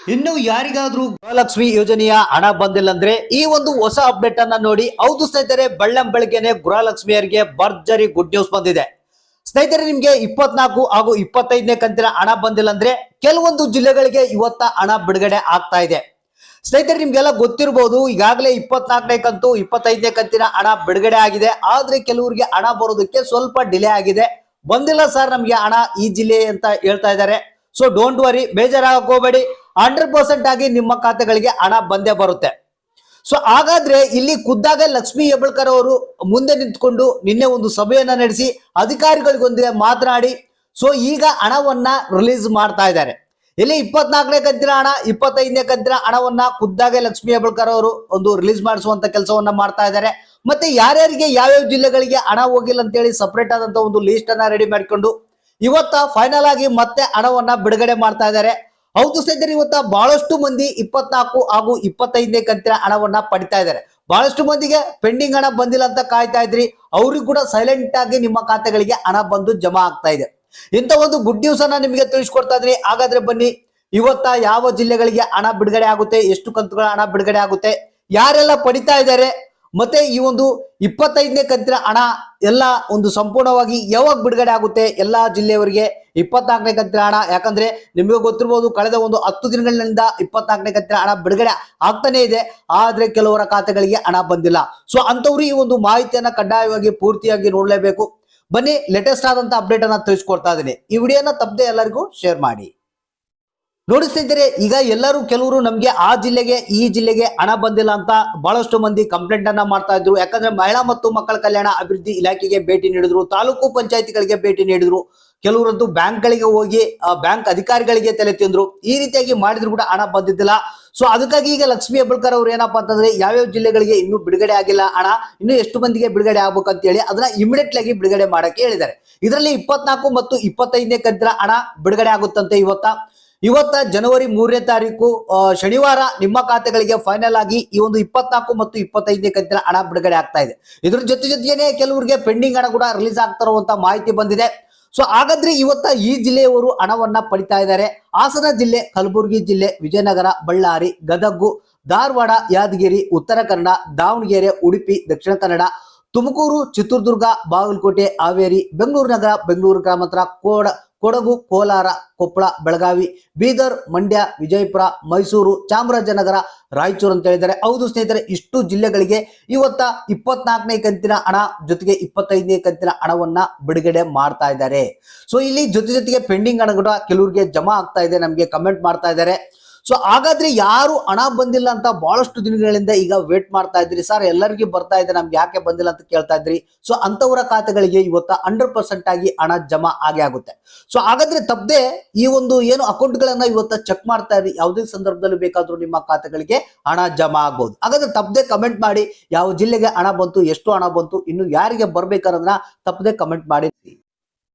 ಇನ್ನು ಯಾರಿಗಾದ್ರೂ ಗೃಹಲಕ್ಷ್ಮಿ ಯೋಜನೆಯ ಹಣ ಬಂದಿಲ್ಲ ಅಂದ್ರೆ ಈ ಒಂದು ಹೊಸ ಅಪ್ಡೇಟ್ ಅನ್ನ ನೋಡಿ. ಹೌದು ಸ್ನೇಹಿತರೆ, ಬೆಳ್ಳಂಬೆಳಗ್ಗೆನೆ ಗೃಹಲಕ್ಷ್ಮಿಯರಿಗೆ ಭರ್ಜರಿ ಗುಡ್ ನ್ಯೂಸ್ ಬಂದಿದೆ. ಸ್ನೇಹಿತರೆ, ನಿಮ್ಗೆ 24 ಹಾಗೂ 25ನೇ ಕಂತಿನ ಹಣ ಬಂದಿಲ್ಲ ಅಂದ್ರೆ ಕೆಲವೊಂದು ಜಿಲ್ಲೆಗಳಿಗೆ ಇವತ್ತ ಹಣ ಬಿಡುಗಡೆ ಆಗ್ತಾ ಇದೆ. ಸ್ನೇಹಿತರೆ, ನಿಮ್ಗೆಲ್ಲ ಗೊತ್ತಿರಬಹುದು, ಈಗಾಗಲೇ 24ನೇ ಕಂತು 25ನೇ ಕಂತಿನ ಹಣ ಬಿಡುಗಡೆ ಆಗಿದೆ. ಆದ್ರೆ ಕೆಲವರಿಗೆ ಹಣ ಬರೋದಕ್ಕೆ ಸ್ವಲ್ಪ ಡಿಲೇ ಆಗಿದೆ. ಬಂದಿಲ್ಲ ಸರ್ ನಮ್ಗೆ ಹಣ ಈ ಜಿಲ್ಲೆ ಅಂತ ಹೇಳ್ತಾ ಇದ್ದಾರೆ. ಸೊ ಡೋಂಟ್ ವರಿ, ಬೇಜಾರಾಗಕ್ ಹೋಗಬೇಡಿ. 100% ಆಗಿ ನಿಮ್ಮ ಖಾತೆಗಳಿಗೆ ಹಣ ಬಂದೇ ಬರುತ್ತೆ. ಸೊ ಹಾಗಾದ್ರೆ ಇಲ್ಲಿ ಖುದ್ದಾಗೆ ಲಕ್ಷ್ಮೀ ಹೆಬ್ಬಾಳ್ಕರ್ ಅವರು ಮುಂದೆ ನಿಂತ್ಕೊಂಡು ನಿನ್ನೆ ಒಂದು ಸಭೆಯನ್ನ ನಡೆಸಿ ಅಧಿಕಾರಿಗಳಿಗೊಂದಿಗೆ ಮಾತನಾಡಿ ಸೊ ಈಗ ಹಣವನ್ನ ರಿಲೀಸ್ ಮಾಡ್ತಾ ಇದ್ದಾರೆ. ಇಲ್ಲಿ 24ನೇ ಕಂತಿನ ಹಣ 25ನೇ ಕಂತಿನ ಹಣವನ್ನ ಖುದ್ದಾಗೆ ಲಕ್ಷ್ಮೀ ಹೆಬ್ಬಾಳ್ಕರ್ ಅವರು ಒಂದು ರಿಲೀಸ್ ಮಾಡಿಸುವಂತ ಕೆಲಸವನ್ನ ಮಾಡ್ತಾ ಇದ್ದಾರೆ. ಮತ್ತೆ ಯಾರ್ಯಾರಿಗೆ ಯಾವ್ಯಾವ ಜಿಲ್ಲೆಗಳಿಗೆ ಹಣ ಹೋಗಿಲ್ಲ ಅಂತ ಹೇಳಿ ಸಪರೇಟ್ ಆದಂತ ಒಂದು ಲಿಸ್ಟ್ ಅನ್ನ ರೆಡಿ ಮಾಡಿಕೊಂಡು ಇವತ್ತ ಫೈನಲ್ ಆಗಿ ಮತ್ತೆ ಹಣವನ್ನ ಬಿಡುಗಡೆ ಮಾಡ್ತಾ ಇದ್ದಾರೆ. ಹೌದು ಸ್ನೇಹಿತರೆ, ಇವತ್ತ ಬಹಳಷ್ಟು ಮಂದಿ 24 ಹಾಗೂ 25ನೇ ಕಂತಿನ ಹಣವನ್ನ ಪಡಿತಾ ಇದ್ದಾರೆ. ಬಹಳಷ್ಟು ಮಂದಿಗೆ ಪೆಂಡಿಂಗ್ ಹಣ ಬಂದಿಲ್ಲ ಅಂತ ಕಾಯ್ತಾ ಇದ್ರಿ, ಅವ್ರಿಗೆ ಕೂಡ ಸೈಲೆಂಟ್ ಆಗಿ ನಿಮ್ಮ ಖಾತೆಗಳಿಗೆ ಹಣ ಬಂದು ಜಮಾ ಆಗ್ತಾ ಇದೆ. ಇಂಥ ಒಂದು ಗುಡ್ ನ್ಯೂಸ್ ಅನ್ನ ನಿಮಗೆ ತಿಳಿಸ್ಕೊಡ್ತಾ ಇದ್ರಿ. ಹಾಗಾದ್ರೆ ಬನ್ನಿ, ಇವತ್ತ ಯಾವ ಜಿಲ್ಲೆಗಳಿಗೆ ಹಣ ಬಿಡುಗಡೆ ಆಗುತ್ತೆ, ಎಷ್ಟು ಕಂತುಗಳ ಹಣ ಬಿಡುಗಡೆ ಆಗುತ್ತೆ, ಯಾರೆಲ್ಲ ಪಡಿತಾ ಇದ್ದಾರೆ, ಮತ್ತೆ ಈ ಒಂದು 25ನೇ ಕಂತಿನ ಹಣ ಎಲ್ಲ ಒಂದು ಸಂಪೂರ್ಣವಾಗಿ ಯಾವಾಗ ಬಿಡುಗಡೆ ಆಗುತ್ತೆ ಎಲ್ಲಾ ಜಿಲ್ಲೆಯವರಿಗೆ 24ನೇ ಕಂತಿನ ಹಣ. ಯಾಕಂದ್ರೆ ನಿಮಗೆ ಗೊತ್ತಿರಬಹುದು, ಕಳೆದ ಒಂದು 10 ದಿನಗಳಿಂದ 24ನೇ ಕಂತಿನ ಹಣ ಬಿಡುಗಡೆ ಆಗ್ತಾನೆ ಇದೆ. ಆದ್ರೆ ಕೆಲವರ ಖಾತೆಗಳಿಗೆ ಹಣ ಬಂದಿಲ್ಲ. ಸೊ ಅಂತವ್ರು ಈ ಒಂದು ಮಾಹಿತಿಯನ್ನ ಕಡ್ಡಾಯವಾಗಿ ಪೂರ್ತಿಯಾಗಿ ನೋಡ್ಲೇಬೇಕು. ಬನ್ನಿ, ಲೇಟೆಸ್ಟ್ ಆದಂತ ಅಪ್ಡೇಟ್ ಅನ್ನ ತಿಳಿಸ್ಕೊಡ್ತಾ ಇದ್ದೀನಿ. ಈ ವಿಡಿಯೋನ ತಪ್ಪದೆ ಎಲ್ಲರಿಗೂ ಶೇರ್ ಮಾಡಿ. ನೋಡಿ ಸ್ನೇಹಿತರೆ, ಈಗ ಎಲ್ಲರೂ ಕೆಲವರು ನಮ್ಗೆ ಆ ಜಿಲ್ಲೆಗೆ ಈ ಜಿಲ್ಲೆಗೆ ಹಣ ಬಂದಿಲ್ಲ ಅಂತ ಬಹಳಷ್ಟು ಮಂದಿ ಕಂಪ್ಲೇಂಟ್ ಅನ್ನ ಮಾಡ್ತಾ ಇದ್ರು. ಯಾಕಂದ್ರೆ ಮಹಿಳಾ ಮತ್ತು ಮಕ್ಕಳ ಕಲ್ಯಾಣ ಅಭಿವೃದ್ಧಿ ಇಲಾಖೆಗೆ ಭೇಟಿ ನೀಡಿದ್ರು, ತಾಲೂಕು ಪಂಚಾಯತಿಗಳಿಗೆ ಭೇಟಿ ನೀಡಿದ್ರು, ಕೆಲವರಂತೂ ಬ್ಯಾಂಕ್ಗಳಿಗೆ ಹೋಗಿ ಬ್ಯಾಂಕ್ ಅಧಿಕಾರಿಗಳಿಗೆ ತಲೆ ತಿಂದ್ರು. ಈ ರೀತಿಯಾಗಿ ಮಾಡಿದ್ರು ಕೂಡ ಹಣ ಬಂದಿದ್ದಿಲ್ಲ. ಸೊ ಅದಕ್ಕಾಗಿ ಈಗ ಲಕ್ಷ್ಮೀ ಹೆಬ್ಬಾಳ್ಕರ್ ಅವರು ಏನಪ್ಪಾ ಅಂತಂದ್ರೆ ಯಾವ್ಯಾವ ಜಿಲ್ಲೆಗಳಿಗೆ ಇನ್ನೂ ಬಿಡುಗಡೆ ಆಗಿಲ್ಲ ಹಣ, ಇನ್ನು ಎಷ್ಟು ಮಂದಿಗೆ ಬಿಡುಗಡೆ ಆಗ್ಬೇಕಂತ ಹೇಳಿ ಅದನ್ನ ಇಮಿಡಿಯೇಟ್ ಆಗಿ ಬಿಡುಗಡೆ ಮಾಡಕ್ಕೆ ಹೇಳಿದ್ದಾರೆ. ಇದರಲ್ಲಿ 24 ಮತ್ತು 25ನೇ ಕಂತಿನ ಹಣ ಬಿಡುಗಡೆ ಆಗುತ್ತಂತೆ. ಇವತ್ತ ಜನವರಿ 3ನೇ ತಾರೀಕು ಶನಿವಾರ ನಿಮ್ಮ ಖಾತೆಗಳಿಗೆ ಫೈನಲ್ ಆಗಿ ಈ ಒಂದು 24 ಮತ್ತು 25ನೇ ಕಂತಿನ ಹಣ ಬಿಡುಗಡೆ ಆಗ್ತಾ ಇದೆ. ಇದ್ರ ಜೊತೆಗೇನೆ ಕೆಲವರಿಗೆ ಪೆಂಡಿಂಗ್ ಹಣ ಕೂಡ ರಿಲೀಸ್ ಆಗ್ತಾ ಇರುವಂತ ಮಾಹಿತಿ ಬಂದಿದೆ. ಸೊ ಹಾಗಾದ್ರೆ ಇವತ್ತ ಈ ಜಿಲ್ಲೆಯವರು ಹಣವನ್ನ ಪಡಿತಾ ಇದ್ದಾರೆ. ಹಾಸನ ಜಿಲ್ಲೆ, ಕಲಬುರಗಿ ಜಿಲ್ಲೆ, ವಿಜಯನಗರ, ಬಳ್ಳಾರಿ, ಗದಗು, ಧಾರವಾಡ, ಯಾದಗಿರಿ, ಉತ್ತರ ಕನ್ನಡ, ದಾವಣಗೆರೆ, ಉಡುಪಿ, ದಕ್ಷಿಣ ಕನ್ನಡ, ತುಮಕೂರು, ಚಿತ್ರದುರ್ಗ, ಬಾಗಲಕೋಟೆ, ಹಾವೇರಿ, ಬೆಂಗಳೂರು ನಗರ, ಬೆಂಗಳೂರು ಗ್ರಾಮಾಂತರ, ಕೊಡಗು, ಕೋಲಾರ, ಕೊಪ್ಪಳ, ಬೆಳಗಾವಿ, ಬೀದರ್, ಮಂಡ್ಯ, ವಿಜಯಪುರ, ಮೈಸೂರು, ಚಾಮರಾಜನಗರ, ರಾಯಚೂರು ಅಂತ ಹೇಳಿದ್ದಾರೆ. ಹೌದು ಸ್ನೇಹಿತರೆ, ಇಷ್ಟು ಜಿಲ್ಲೆಗಳಿಗೆ ಇವತ್ತ 24ನೇ ಕಂತಿನ ಹಣ ಜೊತೆಗೆ 25ನೇ ಕಂತಿನ ಹಣವನ್ನ ಬಿಡುಗಡೆ ಮಾಡ್ತಾ ಇದ್ದಾರೆ. ಸೊ ಇಲ್ಲಿ ಜೊತೆಗೆ ಪೆಂಡಿಂಗ್ ಹಣ ಕೂಡ ಕೆಲವರಿಗೆ ಜಮಾ ಆಗ್ತಾ ಇದೆ, ನಮ್ಗೆ ಕಮೆಂಟ್ ಮಾಡ್ತಾ ಇದ್ದಾರೆ. ಸೊ ಹಾಗಾದ್ರೆ ಯಾರು ಹಣ ಬಂದಿಲ್ಲ ಅಂತ ಬಹಳಷ್ಟು ದಿನಗಳಿಂದ ಈಗ ವೇಟ್ ಮಾಡ್ತಾ ಇದ್ರಿ, ಸರ್ ಎಲ್ಲರಿಗೂ ಬರ್ತಾ ಇದೆ ನಮ್ಗೆ ಯಾಕೆ ಬಂದಿಲ್ಲ ಅಂತ ಕೇಳ್ತಾ ಇದ್ರಿ. ಸೊ ಅಂತವರ ಖಾತೆಗಳಿಗೆ ಇವತ್ತ 100% ಆಗಿ ಹಣ ಜಮಾ ಆಗೇ ಆಗುತ್ತೆ. ಸೊ ಹಾಗಾದ್ರೆ ತಪ್ಪದೆ ಈ ಒಂದು ಏನು ಅಕೌಂಟ್ ಗಳನ್ನ ಇವತ್ತ ಚೆಕ್ ಮಾಡ್ತಾ ಇದ್ರಿ, ಯಾವುದೇ ಸಂದರ್ಭದಲ್ಲಿ ಬೇಕಾದ್ರೂ ನಿಮ್ಮ ಖಾತೆಗಳಿಗೆ ಹಣ ಜಮಾ ಆಗ್ಬಹುದು. ಹಾಗಾದ್ರೆ ತಪ್ಪದೆ ಕಮೆಂಟ್ ಮಾಡಿ ಯಾವ ಜಿಲ್ಲೆಗೆ ಹಣ ಬಂತು, ಎಷ್ಟು ಹಣ ಬಂತು, ಇನ್ನು ಯಾರಿಗೆ ಬರ್ಬೇಕನ್ನೋದನ್ನ ತಪ್ಪದೆ ಕಮೆಂಟ್ ಮಾಡಿ.